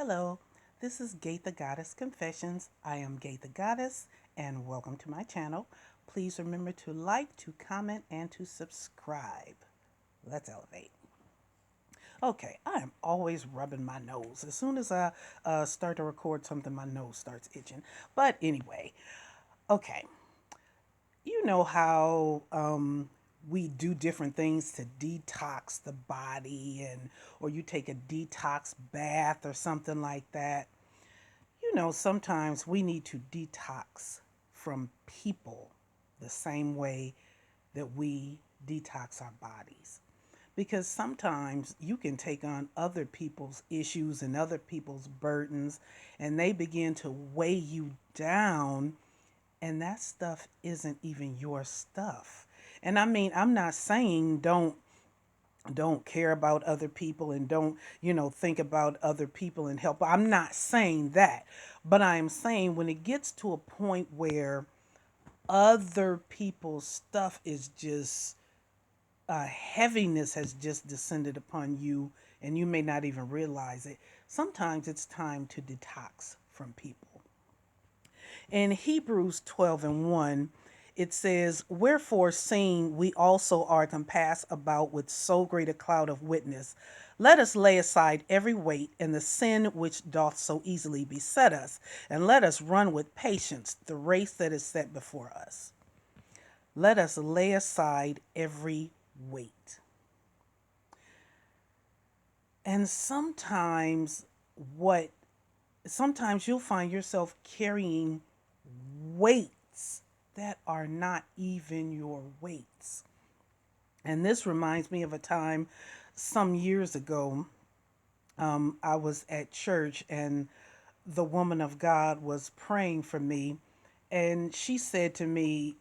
Hello, this is GathaGoddessConfessions. I am Gatha Goddess, and welcome to my channel. Please remember to like, to comment, and to subscribe. Let's elevate. Okay, I am always rubbing my nose. As soon as I start to record something, my nose starts itching. But anyway, okay, you know how we do different things to detox the body, and or you take a detox bath or something like that. Sometimes we need to detox from people the same way that we detox our bodies. Because sometimes you can take on other people's issues and other people's burdens, and they begin to weigh you down, and that stuff isn't even your stuff. And I mean, I'm not saying don't care about other people and don't think about other people and help. I'm not saying that, but I'm saying when it gets to a point where other people's stuff is just heaviness has just descended upon you and you may not even realize it. Sometimes it's time to detox from people. In Hebrews 12 and 1, it says, "Wherefore, seeing we also are compassed about with so great a cloud of witness, let us lay aside every weight and the sin which doth so easily beset us, and let us run with patience the race that is set before us." Let us lay aside every weight. And what sometimes you'll find yourself carrying weights that are not even your weights. And this reminds me of a time some years ago. I was at church and the woman of God was praying for me. And she said to me,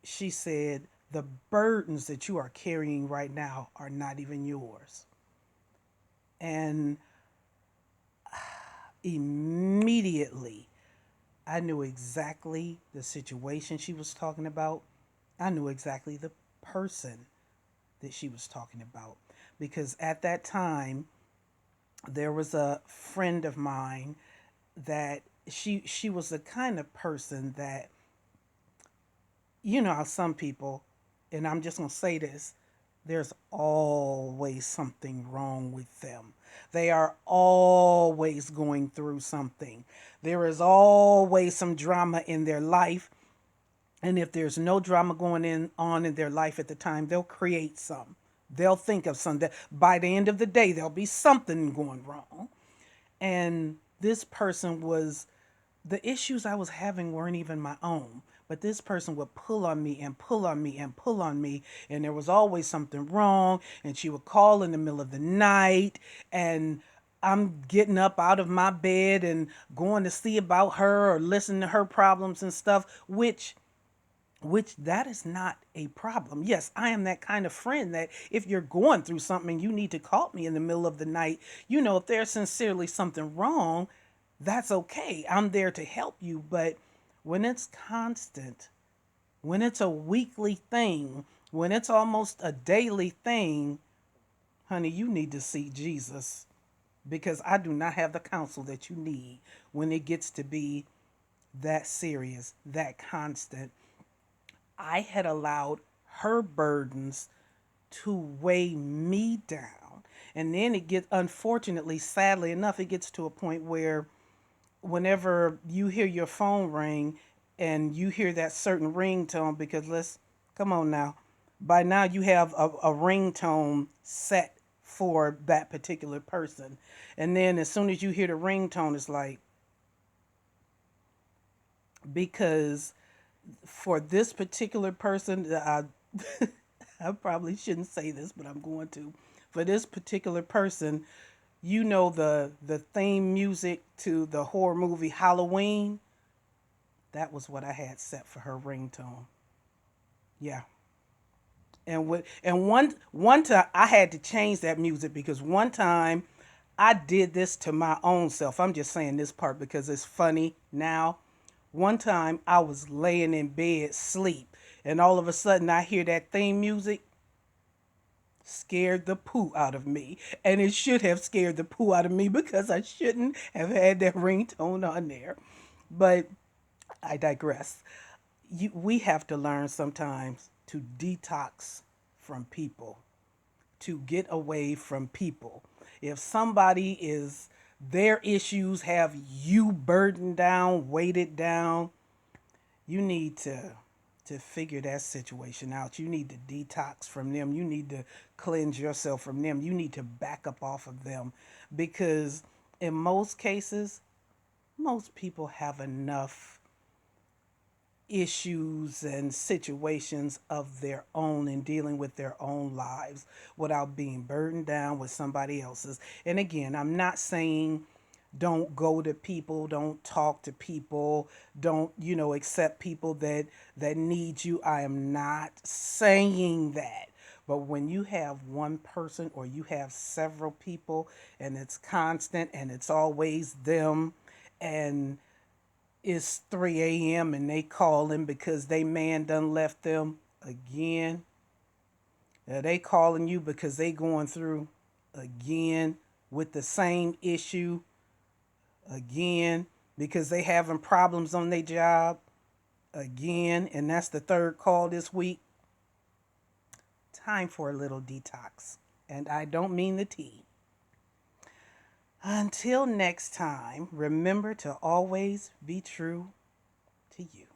she said, "The burdens that you are carrying right now are not even yours." And immediately, I knew exactly the situation she was talking about. I knew exactly the person that she was talking about. Because at that time, there was a friend of mine that she was the kind of person that, you know how some people, and I'm just going to say this, there's always something wrong with them. They are always going through something. There is always some drama in their life. And if there's no drama on in their life at the time, they'll create some. They'll think of something. By the end of the day, there'll be something going wrong. And this person was, the issues I was having weren't even my own. But this person would pull on me and pull on me and pull on me. And there was always something wrong. And she would call in the middle of the night. And I'm getting up out of my bed and going to see about her or listen to her problems and stuff, which that is not a problem. Yes, I am that kind of friend that if you're going through something and you need to call me in the middle of the night, if there's sincerely something wrong, that's okay. I'm there to help you. But when it's constant, when it's a weekly thing, when it's almost a daily thing, honey, you need to see Jesus, because I do not have the counsel that you need when it gets to be that serious, that constant. I had allowed her burdens to weigh me down. And then it gets, unfortunately, sadly enough, it gets to a point where whenever you hear your phone ring and you hear that certain ringtone, because come on now, by now you have a ringtone set for that particular person. And then as soon as you hear the ringtone, it's like, because for this particular person, I probably shouldn't say this, but I'm going to. For this particular person, the theme music to the horror movie Halloween, that was what I had set for her ringtone. Yeah. And one time I had to change that music because one time I did this to my own self. I'm just saying this part because it's funny now. One time I was laying in bed sleep and all of a sudden I hear that theme music. scared the poo out of me. And it should have scared the poo out of me because I shouldn't have had that ringtone on there. But I digress. We have to learn sometimes to detox from people, to get away from people. If somebody is, their issues have you burdened down, weighted down, you need to figure that situation out. You need to detox from them. You need to cleanse yourself from them. You need to back up off of them because in most cases, most people have enough issues and situations of their own and dealing with their own lives without being burdened down with somebody else's. And again, I'm not saying don't go to people, don't talk to people, don't, accept people that need you. I am not saying that. But when you have one person or you have several people and it's constant and it's always them, and it's 3 a.m. and they calling because they man done left them again. They calling you because they going through again with the same issue again because they having problems on their job again, and that's the third call this week. Time for a little detox. And I don't mean the tea. Until next time, remember to always be true to you.